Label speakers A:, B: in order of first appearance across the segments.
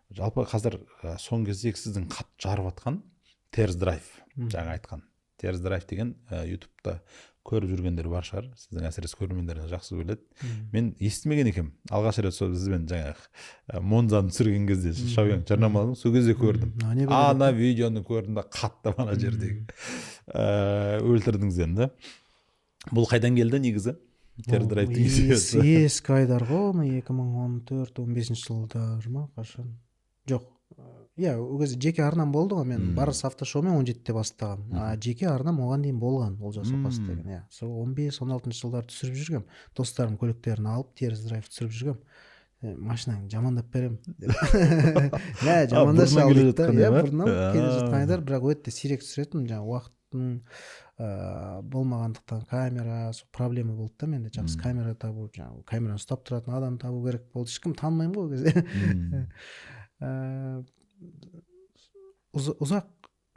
A: Жалпы қазір соңғы кезде сіздің қатты жарып жатқан Терс Драйв, жаңа айтқан Терс Драйв деген ютубта көріп жүргендер бар шығар, сіздің әсіресе көрермендеріңіз жақсы біледі. Мен естімеген екенмін. Алғаш рет сол сізбен жаңағы Монзаны түсірген кезде Xiaoyang жарнамаладым, сол кезде көрдім. Ана видеоны көрдім да қатты ана жердегі өлтірдіңіздер да. Бұл қайдан келді негізі? Терс Драйвтың идеясы.
B: Ескі айдар ғой, оны 2014-15 жылдар ма, қашан? Жоқ. Иә, ол кезде жеке арнам болды ғой, мен Барыс автошоумен 17-те бастаған. Жеке арнам оған дейін болған, Олжас Опас деген. Иә, сол 15-16 жылдар түсіріп жүргем. Достарым көліктерін алып, Терс Драйв түсіріп жүргем. Машинаны жамандап берем. Иә, жамандашы алдық та. Иә, бұрыннан келе жатқан айдар, бірақ өте сирек түсіретін, жаңағы уақыттың болмағандықтан камера, проблема болды да менде. Жақсы камера табу, жаңағы камераны ұстап тұратын адам табу керек болды. Ешкім танымаймын ғой ол кезде. Ұзақ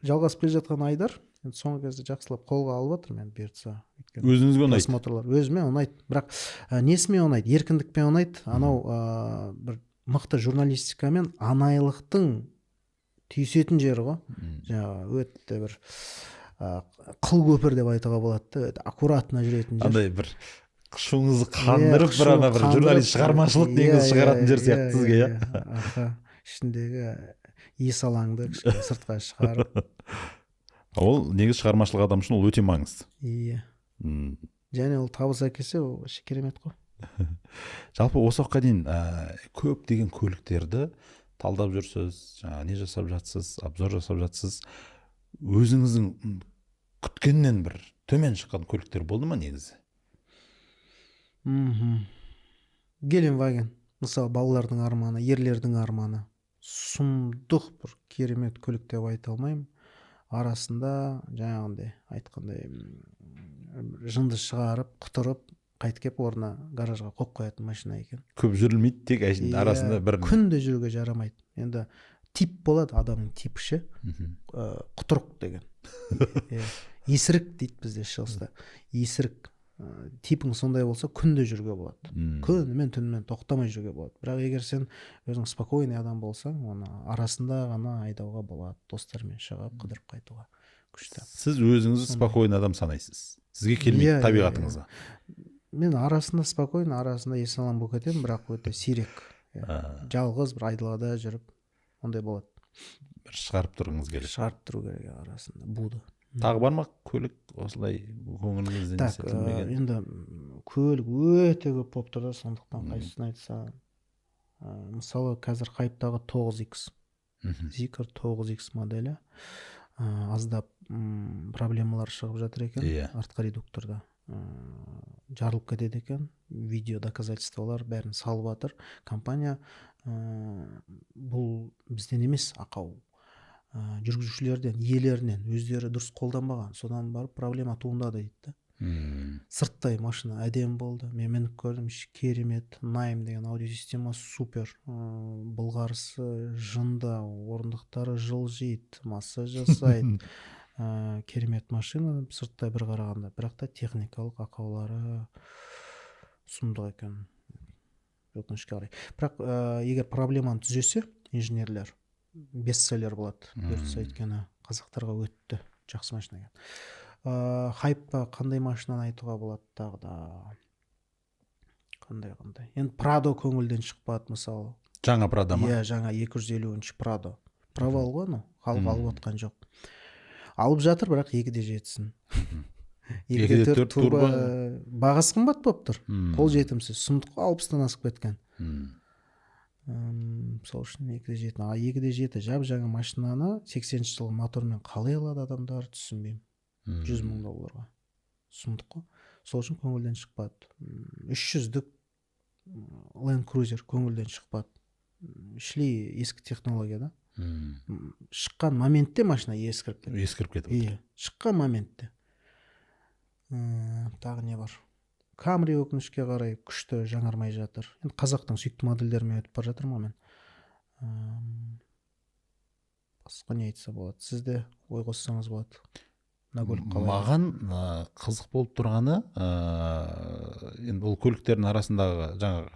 B: жалғасып келе жатқан айдар, соңғы кезде жақсылап қолға алып жатыр мен бұйыртса.
A: Өзіңізге ұнайды?
B: Просмотрлар өзіме ұнайды, бірақ несіме ұнайды? Еркіндікпен ұнайды. Анау бір мықты журналистикамен анайлықтың түйісетін жері ғой. Жаңағы өте бір қыл көпір деп айтуға болады, өте аккуратно жүретін жер.
A: Андай бір қышуыңызды қандырып, бір ана бір журналист шығармашылық негізі шығаратын жер сияқты сізге, иә?
B: Ішіндегі ес алаңды сыртқа шығарып.
A: Ол негізі шығармашылық адам үшін ол өте маңызды.
B: Иә. Және ол табыс әкелсе, ол керемет қой.
A: Жалпы осы уақытқа дейін көп деген көліктерді талдап жүрсіз, жаңа не жасап жатсыз, обзор жасап жатсыз. Өзіңіздің күткеннен бір төмен шыққан көліктер болды ма негізі?
B: Геленваген, мысалы, балалардың арманы, ерлердің арманы. Сұмдық бір керемет көлік деп айта алмаймын. Арасында жаңағындай айтқандай жынды шығарып, құтырып, қайтып келіп орнына гаражға қойып қоятын машина екен.
A: Көп жүрілмейді, тек арасында бір
B: күнде жүруге жарамайды. Енді тип болады, адамның типі ше. Құтырық деген. Есірік дейді бізде шығыста. Есірік. Типің сондай болса, күнде жүруге болады. Күнімен түнімен тоқтамай жүруге болады. Бірақ егер сен өзің спокойный адам болсаң, оны арасында ғана айдауға болады, достармен шығып, қыдырып қайтуға күшті.
A: Сіз өзіңізді спокойный адам санайсыз? Сізге келмейді табиғатыңызға?
B: Мен арасында спокойный, арасында есалаң болып кетемін, бірақ өте сирек. Жалғыз бір айдалада жүріп, ондай болады.
A: Бір шығарып тұрыңыз керек.
B: Шығарып тұру керек арасында, буды.
A: Тағы бар ма көлік осылай көңіліңізден естілмеген?
B: Енді көлік өте көп болып тұр да, сондықтан қайсысын айтсам. Мысалы, қазір хайптағы 9X. Zikr 9X моделі. Аздап проблемалар шығып жатыр екен, артқы редукторда. Жарылып кетеді екен, видео доказательстволар бәрін салып жатыр. Компания бұл бізден емес, ақау. Жүргізушілерден, иелерінен өздері дұрыс қолданбаған, содан барып проблема туындады дейді. Сырттай машина әдем болды, мен мініп көрдім, керемет, Найм деген аудиосистема супер, былғарысы жынды, орындықтары жылжиды, массаж жасайды. Керемет машина, сырттай бір қарағанда, бірақ та техникалық ақаулары сұмдық екен, өкінішке қарай. Бірақ егер проблеманы түзесе, инженерлер бестселлер болады. Бұйыртса өйткені қазақтарға өтті, жақсы машина екен. Хайпқа қандай машинаны айтуға болады тағы да? Қандай? Енді Прадо көңілден шықпады, мысалы.
A: Жаңа Прадо ма?
B: Иә, жаңа 250-ші Прадо. Провал ғой, ну, халық алып отқан жоқ. Алып жатыр, бірақ 2-де жетсін. 2-де 4 турбо бағасы қымбат болып тұр. Қол жетімсіз, сұмдық 60-тан асып кеткен. Сол үшін 2-де 7. 2-де 7 жап-жаңа машинаны 80-ші жылғы мотормен қалай алады адамдар, түсінбеймін. $100,000. Сұмдық қой. Сол үшін көңілден шықпады. 300-дік Land Cruiser көңілден шықпады. Шли ескі технология да. Шыққан моментте машина ескіріп
A: кетті.
B: Шыққан моментте. Тағы не бар? Камри өкінішке қарай күшті жаңармай жатыр. Енді қазақтың сүйікті модельдерімен өтіп бар жатыр ма мен? Басқа не айтса болады? Сізде ой қоссаңыз болады. мына көлік қалай.
A: Маған қызық болып тұрғаны, енді ол көліктердің арасындағы жаңағы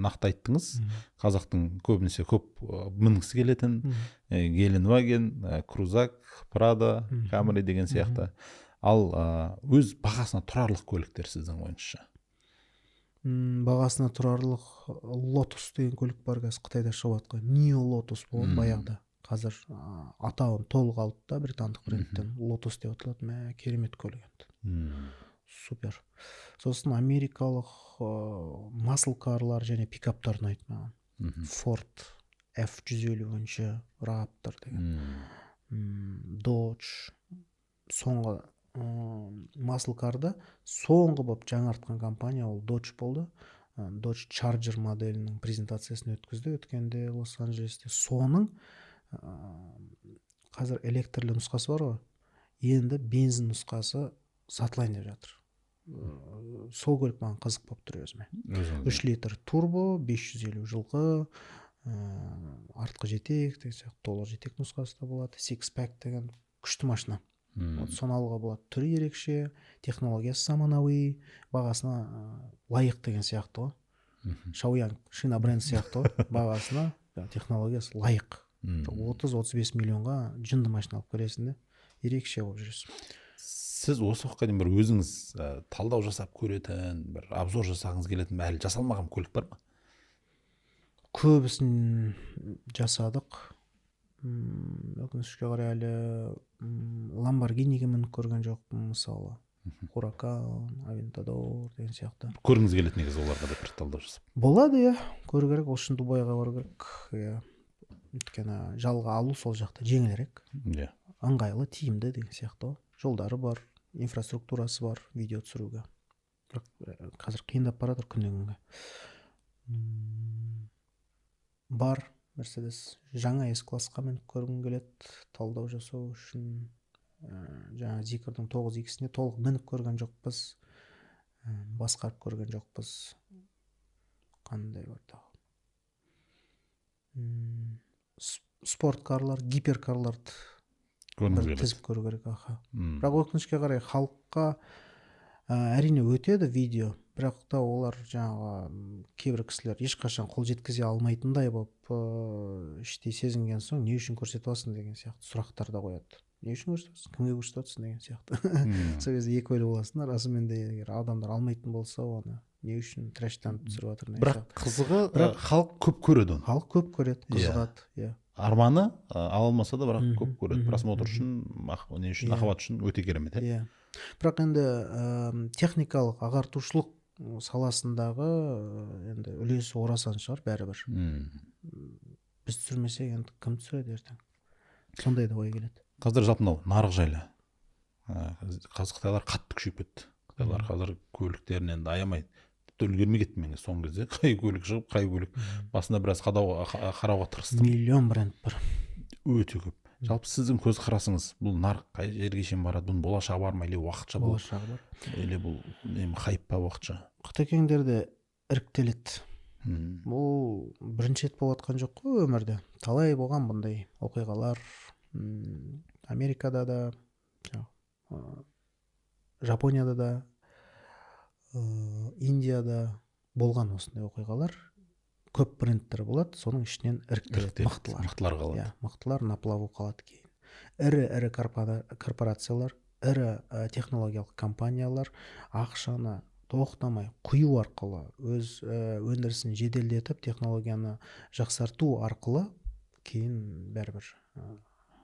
A: нақты айттыңыз, қазақтың көбінесе көп мінгісі келетін Геленваген, Крузак, Прада, Камри деген сияқты. Ал өз бағасына тұрарлық көліктер сіздің ойыңызша?
B: Бағасына тұрарлық Lotus деген көлік бар, қазір Қытайда шығып жатқан. Neo Lotus болған баяғыда. Қазір атауын толық алды да британдық брендтен. Lotus деп аталады. Мә, керемет көлік енді. Супер. Сосын америкалық muscle карлар және пикаптар ұнайды маған. Ford F-150 Raptor деген. Dodge соңғы muscle карда соңғы болып жаңартқан компания ол Dodge болды. Dodge Charger моделінің презентациясын өткізді өткенде Лос-Анджелесте. Соның қазір электрлі нұсқасы бар ғой, енді бензин нұсқасы сатылайын деп жатыр. Сол көлік маған қызық болып тұр өзіме. 3 литр турбо, 550 жылқы, артқы жетек деген сияқты, толық жетек нұсқасы да болады. Six pack деген күшті машина. Соны алуға болады. Түрі ерекше, технологиясы заманауи, бағасына лайық деген сияқты ғой. Шаоян шина бренд сияқты ғой, бағасына технологиясы лайық. 30-35 миллионға жынды машина алып келесің де, ерекше болып жүресің.
A: Сіз осы уақытқа дейін бір өзіңіз талдау жасап көретін, бір обзор жасағыңыз келетін, әлі жасалмаған көлік бар ма?
B: Көбісін жасадық. Өкінішке қарай әлі Lamborghini'ге мініп көрген жоқпын, мысалы. Huracan, Aventador деген сияқты.
A: Көргіңіз келетін негізі оларға да бір талдау жасап.
B: Болады, иә. Көру керек, ол үшін Дубайға бару керек. Иә. Өйткені жалға алу сол жақта жеңілірек.
A: Иә.
B: Ыңғайлы, тиімді деген сияқты. Жолдары бар, инфраструктурасы бар, видео түсіруге. Бірақ қазір қиындап бара жатыр күннен күнге. Бар Mercedes жаңа S-классқа мініп көргім келеді, талдау жасау үшін. Жаңа Zikr-дің 9X-іне толық мініп көрген жоқпыз, басқарып көрген жоқпыз. Қандай бар тағы? Спорткарлар, гиперкарларды бір тізіп көру керек. Бірақ өкінішке қарай халыққа әрине өтеді видео, бірақ та олар жаңағы кейбір кісілер ешқашан қол жеткізе алмайтындай болып іштей сезінген соң не үшін көрсетіп алсың деген сияқты сұрақтар да қояды. Не үшін көрсетіп алсың, кімге көрсетіп алсың деген сияқты. Сол кезде екі ойлы боласың, расымен де егер адамдар алмайтын болса, оны не үшін трэштан түсіріп жатыр.
A: Бірақ қызығы халық көп көреді оны.
B: Халық көп көреді, қызығады, иә.
A: Арманы ала алмаса да бірақ көп көреді. Просмотр үшін, не үшін, махаббат үшін өте керемет,
B: иә. Бірақ енді техникалық ағартушылық саласындағы енді үлесі орасан шығар бәрібір. Біз түсірмесек енді кім түсіреді ертең? Сондай да ой келеді.
A: Қазір жалпы мынау нарық жайлы. Қазір Қытайлар қатты күшейіп кетті. Қытайлар қазір көліктерін енді аямайды. Тіпті үлгермей кетті менге соңғы кезде. Қай көлік шығып, қай көлік басында біраз қарауға тырыстым.
B: Миллион бренд бар.
A: Өте көп. Жалпы сіздің көз қарасыңыз, бұл нарық қай жерге шейін барады? Бұның болашағы бар ма, или уақытша болады?
B: Болашағы бар.
A: Или бұл хайп па уақытша?
B: Қытекеңдер де іріктеледі. Бұл бірінші рет болып жатқан жоқ қой өмірде. Талай болған бұндай оқиғалар. Америкада да, Жапонияда да, Индияда болған осындай оқиғалар. Көп брендтер болады, соның ішінен іріктеледі мықтылар
A: қалады.
B: Мықтылар на плаву қалады кейін. Ірі корпорациялар, ірі технологиялық компаниялар ақшаны тоқтамай құю арқылы, өз өндірісін жеделдетіп, технологияны жақсарту арқылы кейін бәрібір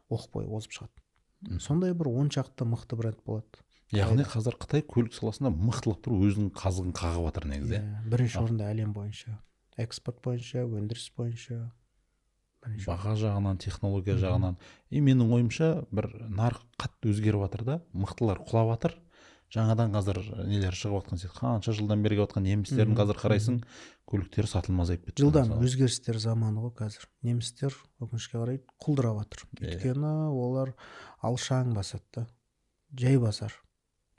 B: оқ бойы озып шығады. Сондай бір 10 шақты мықты бренд болады.
A: Яғни қазір Қытай көлік саласында мықтылық тұрып өзінің қазығын қағып жатыр негізі.
B: Бірінші орында әлем бойынша. Экспорт бойынша, өндіріс бойынша.
A: Баға жағынан, технология жағынан. Менің ойымша бір нарық қатты өзгеріп жатыр да, мықтылар құлап жатыр. Жаңадан қазір нелер шығып жатқан сияқты, қанша жылдан бері келіп жатқан немістердің қазір қарайсың, көліктері сатылмай азайып кетті.
B: Жылдан өзгерістер заманы ғой қазір. Немістер өкінішке қарай құлдырап жатыр. Өйткені олар алшаң басады, жай басар.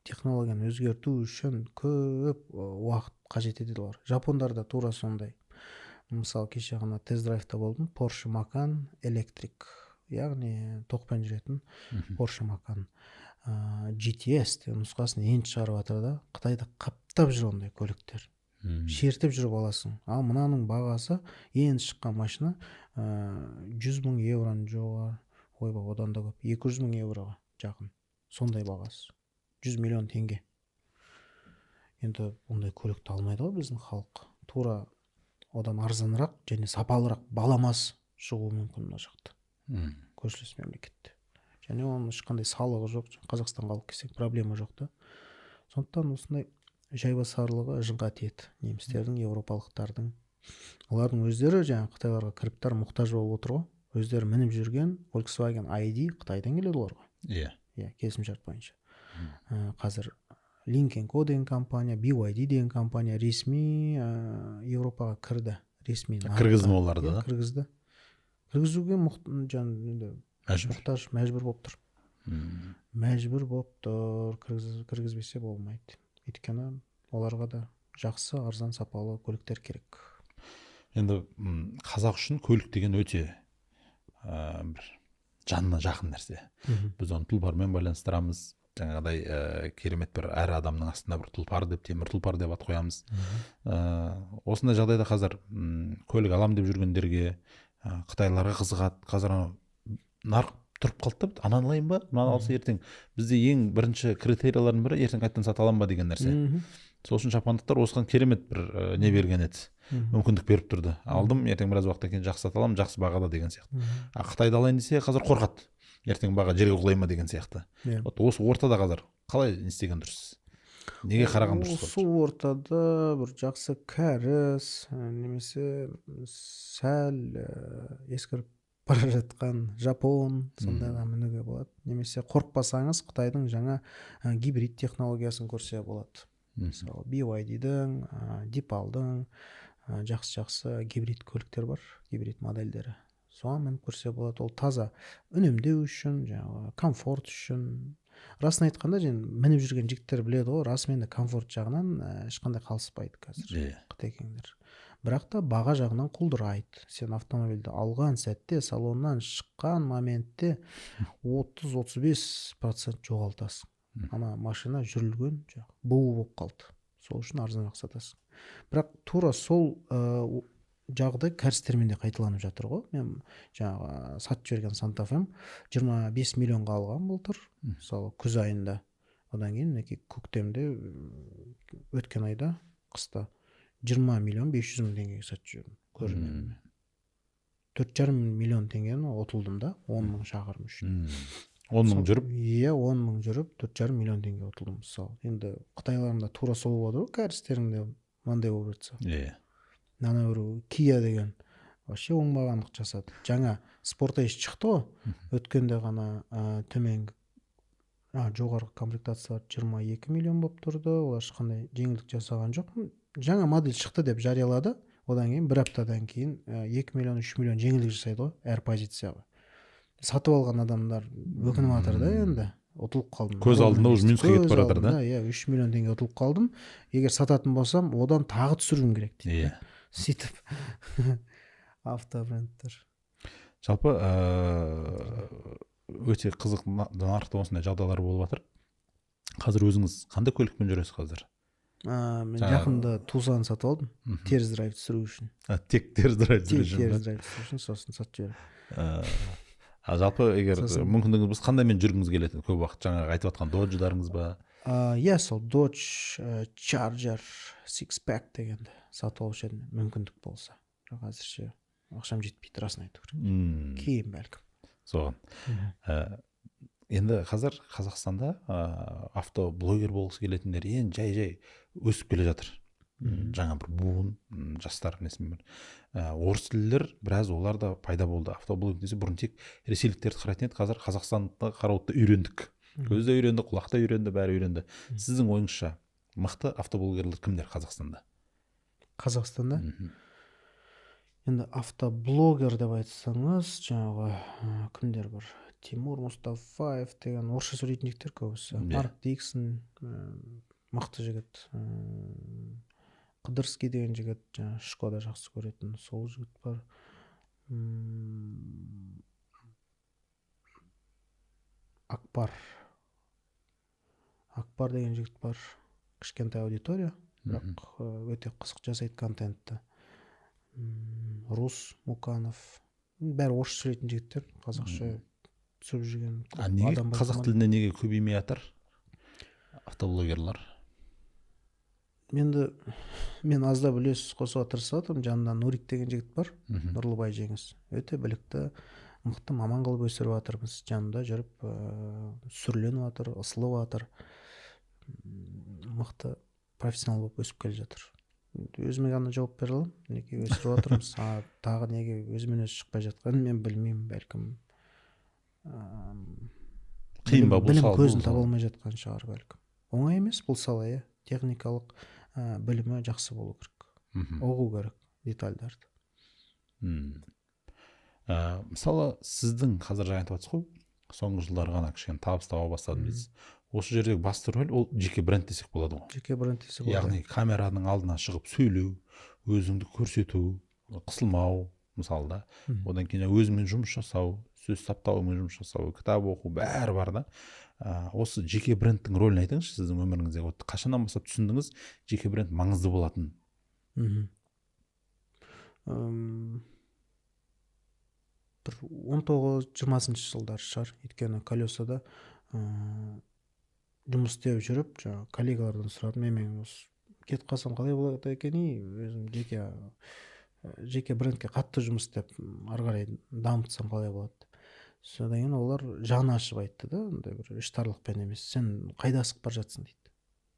B: Технологияны өзгерту үшін көп уақыт қажет етеді олар. Жапондар да тура сондай. Мысалы кеше ғана тест-драйвта болдым. Porsche Macan электрик яғни токпен жүретін Porsche Macan GTS деген нұсқасын енді шығарып жатыр да. Қытайда қаптап жүр ондай көліктер. Шертіп жүріп аласың. Ал мынаның бағасы енді шыққан машина 100 мың евроның жоғары, ойбай одан да көп, 200 мың евроға жақын. Сондай бағасы. 100 миллион теңге. Енді ондай көлікті алмайды ғой біздің халық. Тура одан арзанырақ және сапалырақ баламасы шығуы мүмкін мына жақта. Көршілес мемлекетте. Және оның ешқандай салығы жоқ. Қазақстанға алып келсек проблема жоқ та. Сондықтан осындай жайбасарлығы жынға тиеді. Немістердің, европалықтардың. Олардың өздері жаңа Қытайларға кіріптар мұқтаж болып отыр ғой. Өздері мініп жүрген Volkswagen ID Қытайдан келеді оларға. Иә, келісімшарт бойынша. Қазір Lincoln Co деген компания, BYD деген компания ресми Европаға кірді. Ресми.
A: Кіргізді ме оларды да?
B: Кіргізді. Кіргізуге мұқтаж, мәжбүр болып тұр. Мәжбүр болып тұр. Кіргізбесе болмайды. Өйткені оларға да жақсы, арзан, сапалы көліктер керек.
A: Енді қазақ үшін көлік деген өте бір жанына жақын нәрсе. Біз оны тұлпармен байланыстырамыз. Жаңағыдай керемет бір әр адамның астында бір тұлпар деп, темір тұлпар деп ат қоямыз. Осындай жағдайда қазір көлік алам деп жүргендерге, қытайларға қызығады. Қазір нарық тұрып қалды, ананы алайын ба, мынаны алса ертең бізде ең бірінші критериялардың бірі ертең қайтадан сата аламын ба деген нәрсе. Сол үшін жапондықтар осыған керемет бір не берген еді, мүмкіндік беріп тұрды. Алдым, ертең біраз уақыттан кейін жақсы сата аламын, жақсы бағада деген сияқты. Қытайда алайын десе қазір қорқады, ертең баға жерге құлай ма деген сияқты. Осы ортада қазір қалай не істеген дұрыс? Неге қараған дұрыс?
B: Осы ортада бір жақсы кәріс немесе сәл ескіріп бара жатқан жапон сондайға мінуге болады. Немесе қорықпасаңыз Қытайдың жаңа гибрид технологиясын көрсе болады. Мысалы BYD-дің, Deepal'дың жақсы гибрид көліктер бар, гибрид модельдері. Соған мініп көрсе болады. Ол таза үнемдеу үшін, комфорт үшін. Расын айтқанда, мініп жүрген жігіттер біледі ғой, расымен де комфорт жағынан ешқандай қалыспайды қазір қытайкеңдер. Бірақ та баға жағынан құлдырайды. Сен автомобильді алған сәтте, салоннан шыққан моментте 30-35% жоғалтасың. Ана машина жүрілген бұу болып қалды. Сол үшін арзанырақ сатасың. Бірақ тура сол жағдай кәрістермен де қайталанып жатыр ғой. Мен жаңағы сатып жіберген Santa Fe 25 миллионға алған былтыр. Мысалы күз айында. Одан кейін көктемде өткен айда қыста 20 миллион 500 мың теңгеге сатып жібердім. Көрінемін. 4,5 миллион теңгені ұтылдым да 10 мың шақырым үшін.
A: 10 мың жүріп?
B: Иә, 10 мың жүріп 4,5 миллион теңге ұтылдым мысалы. Енді Қытайларында тура сол болады ғой, кәрістеріңде мынандай болып жатса.
A: Иә.
B: Ана бір Kia деген вообще оңбағандық жасады. Жаңа Sportage шықты ғой. Өткенде ғана төменгі жоғарғы комплектациялар 22 миллион болып тұрды. Олар ешқандай жеңілдік жасаған жоқ. Жаңа модель шықты деп жариялады. Одан кейін бір аптадан кейін 2 миллион 3 миллион жеңілдік жасайды ғой әр позицияға. Сатып алған адамдар өкініп жатыр да енді. Ұтылып қалдым.
A: Көз алдында уже минусқа кетіп бара жатыр да.
B: Иә, 3 миллион теңге ұтылып қалдым. Егер сататын болсам, одан тағы түсіруім керек дейді. Сөйтіп автобрендтер.
A: Жалпы өте қызық нарықта осындай жағдайлар болып жатыр. Қазір өзіңіз қандай көлікпен жүресіз қазір?
B: Мен жақында Тузан сатып алдым. Теріс драйв түсіру үшін.
A: Тек теріс драйв түсіру үшін.
B: Теріс драйв түсіру үшін сосын сатып жібердім.
A: Жалпы егер мүмкіндігіңіз болса қандаймен жүргіңіз келеді? Көп уақыт жаңағы айтып жатқан Dodge-дарыңыз ба?
B: Иә, сол Dodge Charger Six-Pack дегенді сатып алушы едім, мүмкіндік болса. Бірақ әзірше ақшам жетпейді, расын айту керек. Кейін бәлкім.
A: Соған. Енді қазір Қазақстанда автоблогер болғысы келетіндер енді жай-жай өсіп келе жатыр. Жаңа бір буын жастар несімен орыс тілдер біраз олар да пайда болды. Автоблог десе бұрын тек ресейліктерді қарайтын еді, қазір Қазақстанды қарауды үйрендік. Көз де үйренді, құлақ та үйренді, бәрі үйренді. Сіздің ойыңызша мықты автоблогерлер кімдер Қазақстанда?
B: Қазақстанда? Енді автоблогер деп айтсаңыз, жаңағы кімдер бар? Тимур Мұстафаев деген орысша сөйлейтін жігіттер көбісі. Марк Диксон мықты жігіт. Қыдырский деген жігіт, Шкода жақсы көретін сол жігіт бар. Акбар деген жігіт бар, кішкентай аудитория, бірақ өте қызық жасайды контентті. Рус Муканов, бәрі орысша сөйлейтін жігіттер, қазақша түсіріп жүрген
A: неге
B: адам бар.
A: қазақ тілінде неге көбеймей жатыр автоблогерлар?
B: Мен аздап үлес қосуға тырысып жатырмын. Жанында Нурик деген жігіт бар, Нұрлыбай жеңіс, өте білікті, мықты маман қылып өсіріп жатырмыз. Жанында жүріп сүрленіп жатыр, ысылып жатыр, мықты профессионал болып өсіп келе жатыр. Өзіме ғана жауап бере аламын, неге өсіріп жатырмыз. Тағы неге өзімен өзі шықпай жатқанын мен білмеймін, бәлкім
A: қиын ба бұл
B: білім
A: сал?
B: көзін таба алмай жатқан шығар бәлкім. Оңай емес бұл сала, техникалық білімі жақсы болу керек, оқу керек детальдарды.
A: Мысалы сіздің қазір жаңа айтып жатсыз ғой, соңғы жылдары ғана кішкене табыс таба бастадым дейсіз. Осы жердегі басты рөл ол жеке бренд десек болады ғой.
B: Жеке бренд десек болады.
A: Яғни камераның алдына шығып сөйлеу, өзіңді көрсету, қысылмау мысалы да. Одан кейін өзіңмен жұмыс жасау, сөз саптаумен жұмыс жасау, кітап оқу, бәрі бар да. Осы жеке брендтің рөлін айтыңызшы сіздің өміріңізде. Қашаннан бастап түсіндіңіз жеке бренд маңызды болатын?
B: Бір 19-20 жылдар шығар. Өйткені колесада жұмыс істеп жүріп, коллегалардан сұрадым, мен осы кетіп қалсам қалай болады екен, өзім жеке брендке қатты жұмыс істеп ары қарай дамытсам қалай болады. Содан кейін олар жаны ашып айтты да, ондай бір іштарлықпен емес, сен қайда асығып бара жатсың дейді.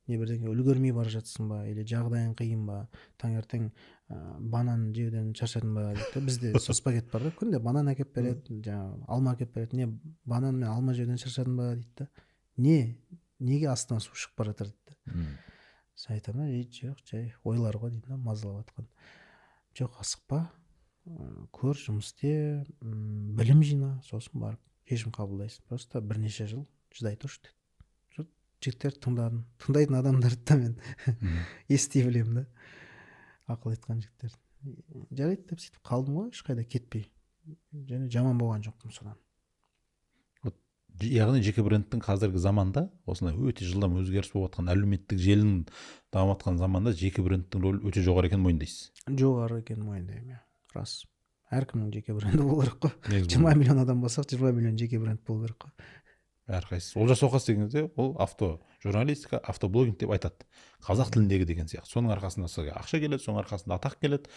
B: Не бірдеңе үлгермей бара жатсың ба, или жағдайың қиын ба, таңертең банан жеуден шаршадың ба дейді. Бізде соспагет бар да, күнде банан әкеп береді, алма әкеп береді. Не банан мен алма жеуден шаршадың ба дейді. Неге астынан су шығып бара жатыр дейді. Сен айтамын, жоқ, жай ойлар ғой дейді, мазалап жатқан. Жоқ, асықпа, көр, жұмыс істе, білім жина, сосын барып шешім қабылдайсың. Просто бірнеше жыл шыдай тұршы деді. Жігіттер тыңдайтын адамдарды да мен ести білемін да, ақыл айтқан жігіттер. Жарайды деп сөйтіп қалдым ғой, ешқайда кетпей. Және жаман болған жоқпын содан.
A: Яғни жеке брендтің қазіргі заманда, осындай өте жылдам өзгеріс болып жатқан әлеуметтік желінің дамып жатқан заманда жеке брендтің рөлі өте жоғары екенін мойындайсыз?
B: Жоғары екенін мойындаймын, рас. Әркімнің жеке бренді болу керек қой. 20 миллион адам болсақ, 20 миллион жеке бренд болу керек қой.
A: Әрқайсысы. Олжас Оқас дегенде ол автожурналистика, автоблогинг деп айтады. Қазақ тіліндегі деген сияқты. Соның арқасында сізге ақша келеді, соның арқасында атақ келеді.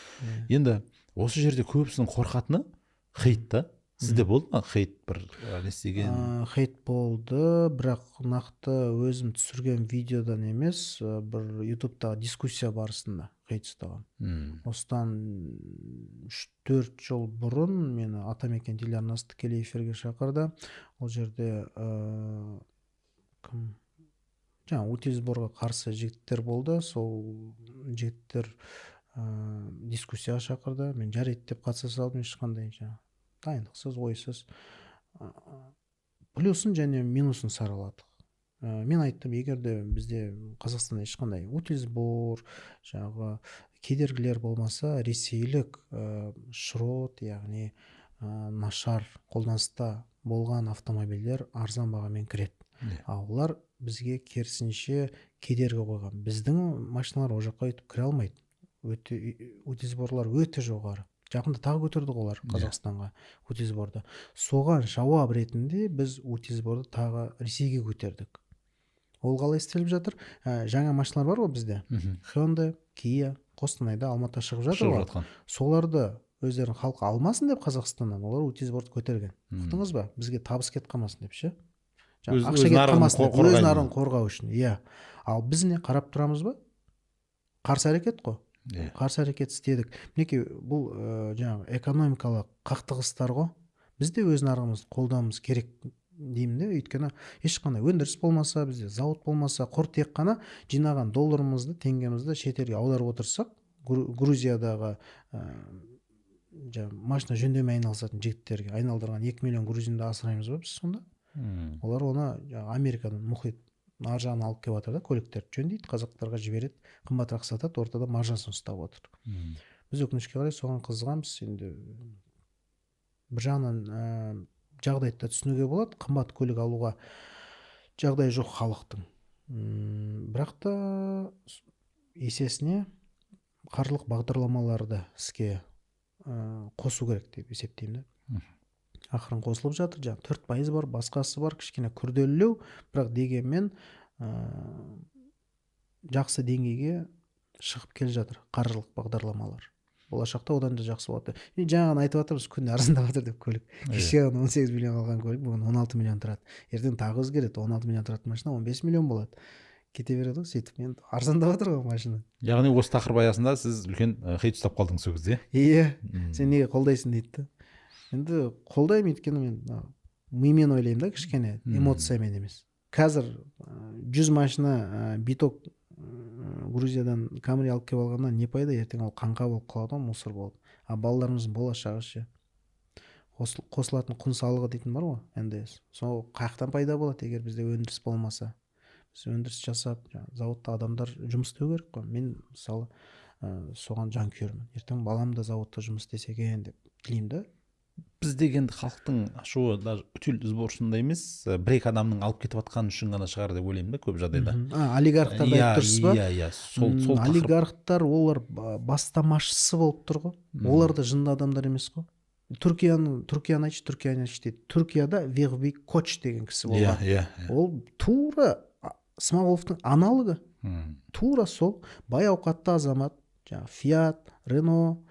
A: Енді осы жерде көбісінің қорқатыны хейт та. Сізде болды ма хейт бір нестеген?
B: Хейт болды, бірақ нақты өзім түсірген видеодан емес, бір ютубтағы дискуссия барысында хейт ұстаған. Осыдан 3-4 жыл бұрын мені Атамекен телеарнасы тікелей эфирге шақырды. Ол жерде утилизборға қарсы жігіттер болды. Сол жігіттер дискуссияға шақырды. Мен жарайды деп қатыса салдым, ешқандай дайындықсыз, ойсыз. Плюсын және минусын сараладық. Мен айттым, егер де бізде Қазақстанда ешқандай утилизбор, кедергілер болмаса, ресейлік шрот, яғни нашар қолданыста болған автомобильдер арзан бағамен кіреді. Олар бізге керісінше кедергі қойған. Біздің машиналар ол жаққа өтіп кіре алмайды. Утилизборлар өте жоғары. Жақында тағы көтердік олар Қазақстанға утилизборды. Соған жауап ретінде біз утилизборды тағы Ресейге көтердік. Ол қалай істеліп жатыр? Жаңа машиналар бар ғой бізде. Hyundai, Kia, Қостанайда, Алматыда шығып жатыр ғой. Соларды өздерінің халқы алмасын деп Қазақстаннан олар утилизборды көтерген. Ұқтыңыз ба? Бізге табыс кетіп қалмасын деп ше. Ақша кетіп қалмасын деп, өз нарығын қорғау үшін. Ал біз не қарап тұрамыз ба? Қарсы әрекет қой. Қарсы әрекет істедік. Мінекей бұл экономикалық қақтығыстар ғой. Біз де өз нарығымызды қолдануымыз керек деймін де, өйткені ешқандай өндіріс болмаса, бізде зауыт болмаса, құр тек қана жинаған долларымызды, теңгемізді шетелге аударып отырсақ, Грузиядағы машина жөндеумен айналысатын жігіттерге айналдырған 2 миллион грузинді асыраймыз ба біз сонда? Олар оны Америкадан мұхит ар жағын алып келіп жатыр да, көліктерді жөндейді, қазақтарға жібереді, қымбатырақ сатады, ортада маржасын ұстап отыр. Біз өкінішке қарай соған қызығамыз. Енді бір жағынан жагдайды да түшүнүүгө болот. Кымбат көлүк алууга жагдай жок халыктын. Бирок та эсесине каржылык багдарламаларды иске косуу керек деп эсептейм да. Акырын косулуп жатыр. Жаңы 4% бар, башкасы бар, кичине күрдөлүү, бирок дегенмен жакшы деңгейге чыгып келе жатыр каржылык багдарламалар. Болашакта одан да жакшы болот. Жаңы айтып атабыз, күндө арзандап атыр деп көлүк. Кечээ 18 миллион алган көлүк бүгүн 16 миллион турат. Эртең тагы өзгөрөт, 16 миллион турат машина 15 миллион болот. Кете берет го сөйтүп. Мен арзандап атыр го машина.
A: Яғни осы тақырып аясында сіз үлкен хейт ұстап қалдыңыз сол кезде.
B: Иә, сен неге қолдайсың дейді да. Енді қолдаймын, өйткені мен мимен ойлаймын да, кішкене эмоциямен емес. Қазір 100 машина биток Грузиядан Камри алып келіп алғаннан не пайда, ертең ол қаңқа болып қалады, мусор болып. А балаларымыздың болашағы ше. Қосылатын құн салығы дейтін бар ғой, НДС. Сол қаяқтан пайда болады, егер бізде өндіріс болмаса. Біз өндіріс жасап, заводта адамдар жұмыс істеу керек қой. Мен мысалы соған жан күйермін. Ертең балам да заводта жұмыс істесе екен деп тілеймін да.
A: Біз деген халықтың ашуы даже үтіл сборшында емес, бір-екі адамның алып кетіп жатқаны үшін ғана шығар деп ойлаймын да, көп жағдайда.
B: Олигархтарды айтып тұрсыз ба?
A: Иә, сол тақырып.
B: Олигархтар олар бастамашысы болып тұр ғой. Олар да жынды адамдар емес қой. Түркияны айтшы дейді. Түркияда Вегби Коч деген кісі болған. Ол тура Смағұловтың аналогы. Тура сол бай ауқатты азамат, Fiat, Renault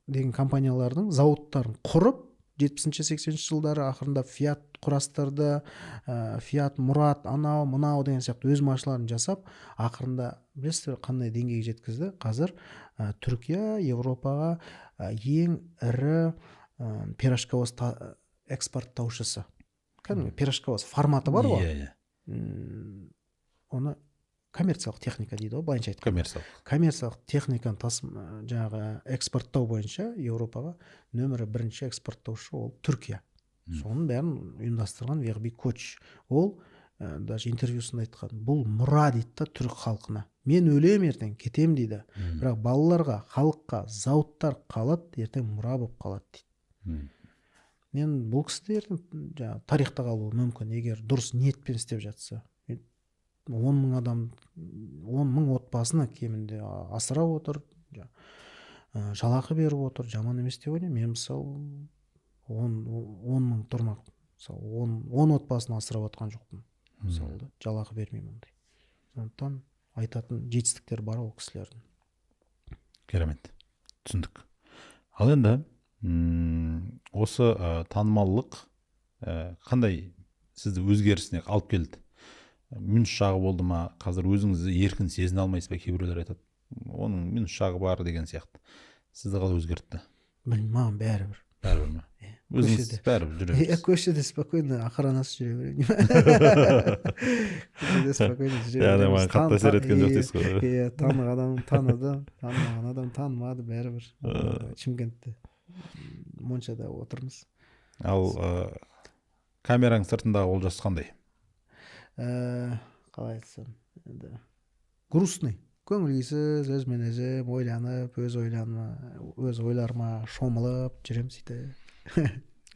B: деген компаниялардың заводтарын құрып 70-80 жылдары ақырында Fiat құрастырды, Fiat Мұрат, анау, мынау деген сияқты өз машиналарын жасап, ақырында білесіздер қандай деңгейге жеткізді. Қазір Түркия Европаға ең ірі пирожковоз экспорттаушысы. Кәдімгі пирожковоз форматы бар ғой. Оны коммерциялық техника дейді ғой, былайынша айтқанда. Коммерциялық техниканы жаңағы экспорттау бойынша Европаға нөмірі 1 экспорттаушы ол Түркия. Соның бәрін ұйымдастырған Вегби Коч. Ол даже интервьюсында айтқан, бұл мұра дейді да түрік халқына. Мен өлем ертең, кетем дейді. Бірақ балаларға, халыққа, зауыттар қалады, ертең мұра болып қалады дейді. Мен бұл кісіде ертең тарихта қалуы мүмкін, егер дұрыс ниетпен істеп жатса. 10 мың адам, 10 мың отбасына кемінде асырап отыр, жалақы беріп отыр, жаман емес деп ойлаймын. Мен мысалы 10 мың тұрмақ, 10 отбасына асырап отқан жоқпын. Мысалы жалақы бермеймін ондай. Сондықтан айтатын жетістіктер бар ол кісілердің.
A: Керемет. Түсіндік. Ал енді осы танымалдық қандай сізді өзгерісіне алып келді? Минус жағы болды ма? Қазір өзіңізді еркін сезіне алмайсыз ба? Кейбіреулер айтады, оның минус жағы бар деген сияқты. Сізді қалай өзгертті?
B: Білмеймін, маған бәрібір.
A: Бәрібір ма? Өзіңіз бәрібір жүре бересіз?
B: Көшеде спокойно охранасы жүре беремін. Көшеде спокойно жүре беремін.
A: Яғни маған қатты әсер еткен жоқ дейсіз ғой.
B: Иә, таныған адам таныды, танымаған адам танымады, бәрібір. Шымкентте Моншада отырмыз.
A: Ал камераның сыртындағы олжас қандай?
B: Қалай айтсам, грустный, көңілсіз, өзімен өзім ойланып, өз ойларыма шомылып жүрем сөйтіп.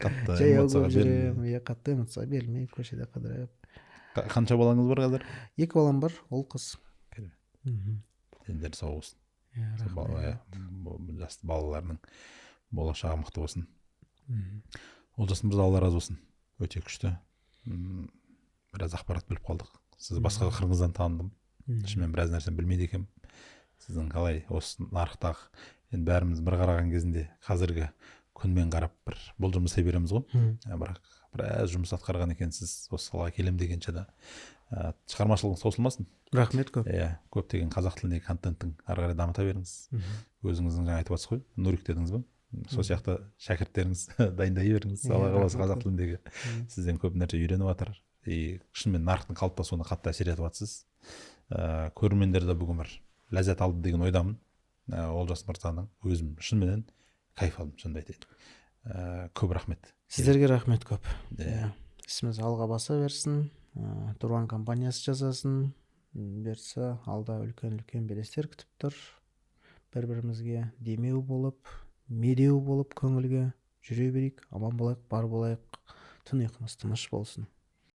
A: Қатты
B: эмоцияға жүрем, қатты эмоцияға берілмей, көшеде қыдырып.
A: Қанша балаңыз бар қазір?
B: 2 балам бар, ол қыз.
A: Дендері сау болсын. Жасты балаларының болашағы мықты болсын. Олжас мырза, Алла разы болсын. Өте күшті. Біраз ақпарат біліп қалдық. Сіз басқа қырыңыздан таныдым. Шынымен біраз нәрсені білмейді екенмін. Сіздің қалай осы нарықтағы, енді бәріміз бір қараған кезінде қазіргі күнмен қарап бір болжам жасай береміз ғой. Бірақ біраз жұмыс атқарған екенсіз, осы салаға келем дегенше де шығармашылығыңыз таусылмасын.
B: Рахмет көп.
A: Көптеген қазақ тіліндегі контенттің ары қарай дамыта беріңіз. Өзіңіздің жаңа айтып жатсыз ғой, Нурик дедіңіз ба? Сол сияқты шәкірттеріңіз дайындай беріңіз. Алла қаласа қазақ тіліндегі сізден көп нәрсе үйреніп жатыр. Шынымен нарықтың қалыптасуына қатты әсер етіп жатсыз. Көрермендер де бүгін бір ләззат алды деген ойдамын. Олжас мырзаның өзім шынымен кайф алдым, шынымды айтайын. Көп рахмет.
B: Сіздерге рахмет көп. Ісіміз алға баса берсін, Турван компаниясы жасасын, берсе алда үлкен белестер күтіп тұр. Бір-бірімізге демеу болып, медеу болып көңілге жүре берейік, аман болайық, бар болайық, түн ұйқымыз тыныш болсын.